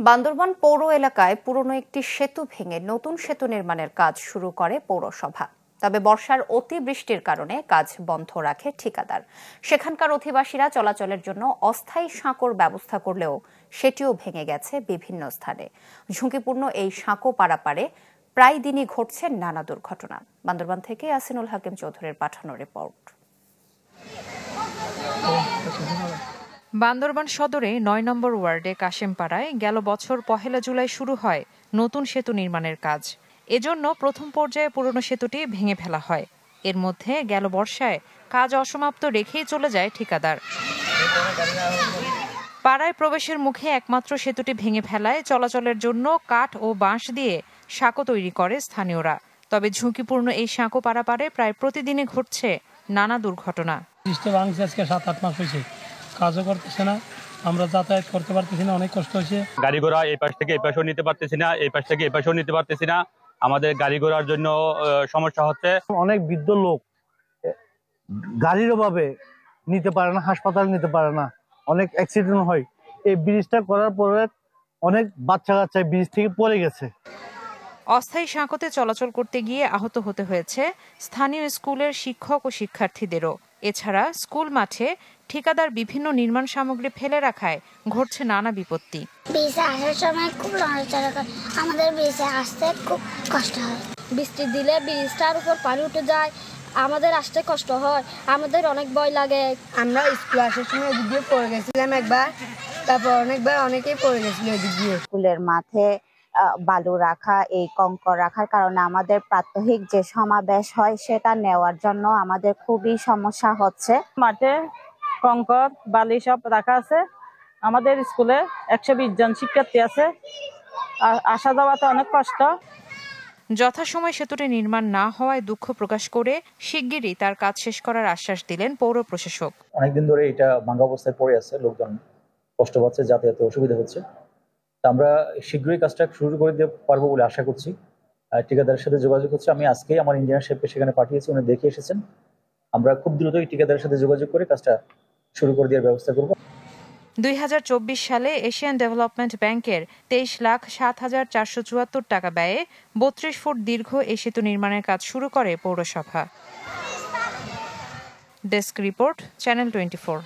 বান্দরবান পৌর এলাকায় পুরনো একটি সেতু ভেঙে নতুন সেতু নির্মাণের কাজ শুরু করে পৌরসভা। তবে বর্ষার অতিবৃষ্টির কারণে কাজ বন্ধ রাখে ঠিকাদার। সেখানকার অধিবাসীরা চলাচলের জন্য অস্থায়ী সাঁকোর ব্যবস্থা করলেও সেটিও ভেঙে গেছে বিভিন্ন স্থানে। ঝুঁকিপূর্ণ এই সাঁকো পারাপারে প্রায় দিনই ঘটছে নানা দুর্ঘটনা। বান্দরবান থেকে ইয়াসিনুল হাকিম চৌধুরীর পাঠানো রিপোর্ট। বান্দরবান সদরে ৯ নম্বর ওয়ার্ডে কাশেমপাড়ায় গেল বছর ১ জুলাই শুরু হয় নতুন সেতু নির্মাণের কাজ। এজন্য প্রথম পর্যায়ে পুরনো সেতুটি ভেঙে ফেলা হয়। এর মধ্যে গেল বর্ষায় কাজ অসমাপ্ত রেখেই চলে যায় ঠিকাদার। পাড়ায় প্রবেশের মুখে একমাত্র সেতুটি ভেঙে ফেলায় চলাচলের জন্য কাঠ ও বাঁশ দিয়ে সাঁকো তৈরি করে স্থানীয়রা। তবে ঝুঁকিপূর্ণ এই সাঁকো পারাপারে প্রায় প্রতিদিনই ঘটছে নানা দুর্ঘটনা। ৭-৮ মাস হয়েছে, কাজও করতেছে না, আমরা যাতায়াত করতে পারতেছি না, অনেক কষ্ট হচ্ছে। গাড়ি ঘোড়া এই পাশ থেকে এই পাশেও নিতে পারতেছি না, এই পাশ থেকে এই পাশেও নিতে পারতেছি না। আমাদের গাড়ি ঘোড়ার জন্য সমস্যা হচ্ছে। অনেক বৃদ্ধ লোক গাড়ির অভাবে নিতে পারে না, হাসপাতাল নিতে পারে না, অনেক অ্যাক্সিডেন্ট হয়। এই ব্রিজটা করার পরে অনেক বাচ্চা কাচ্চা ব্রিজ থেকে পড়ে গেছে। অস্থায়ী সাঁকোতে চলাচল করতে গিয়ে আহত হতে হয়েছে স্থানীয় স্কুলের শিক্ষক ও শিক্ষার্থীদেরও। এছাড়া স্কুল মাঠে ঠিকাদার বিভিন্ন নির্মাণ সামগ্রী ফেলে রাখায় ঘটছে নানা বিপত্তি। ব্রিজে আসার সময় খুব লড়াচড়া করে, আমাদের ব্রিজে আসতে খুব কষ্ট হয়। বৃষ্টি দিলে ব্রিজটার উপর পানি উঠে যায়, আমাদের আসতে কষ্ট হয়, আমাদের অনেক ভয় লাগে। আমরা স্কুল আসার সময় এদিক দিয়ে পড়ে গেছিলাম একবার, তারপর অনেকেই পড়ে গেছিল এদিক দিয়ে। স্কুলের মাঠে বালু রাখা, এই কঙ্কর রাখার কারণে আমাদের প্রাত্যহিক যে সমাবেশ হয় সেটা নেওয়ার জন্য আমাদের খুবই সমস্যা হচ্ছে। মাঠে কঙ্কর বালি সব রাখা আছে। আমাদের স্কুলে ১২০ জন শিক্ষার্থী আছে, আসা যাওয়াতে অনেক কষ্ট। যথাসময়ে সেতুটি নির্মাণ না হওয়ায় দুঃখ প্রকাশ করে শিগগিরই তার কাজ শেষ করার আশ্বাস দিলেন পৌর প্রশাসক। অনেকদিন ধরে এটা ভাঙা অবস্থায় পড়ে আছে, লোকজন কষ্ট পাচ্ছে, যাতায়াতে অসুবিধা হচ্ছে। আমরা শীঘ্রই কাজটা শুরু করে দিতে পারবো বলে আশা করছি। ঠিকাদারের সাথে যোগাযোগ হচ্ছে, আমি আজকেই আমার ইঞ্জিনিয়ার সাহেবকে সেখানে পাঠিয়েছি, উনি দেখে এসেছেন। আমরা খুব দ্রুতই ঠিকাদারের সাথে যোগাযোগ করে কাজটা শুরু করে দেওয়ার ব্যবস্থা করব। ২০২৪ সালে এশিয়ান ডেভেলপমেন্ট ব্যাংকের ২৩,৭,৪৭৪ টাকা ব্যয়ে ৩২ ফুট দীর্ঘ এই সেতু নির্মাণের কাজ শুরু করে পৌরসভা। Desk report, channel 24।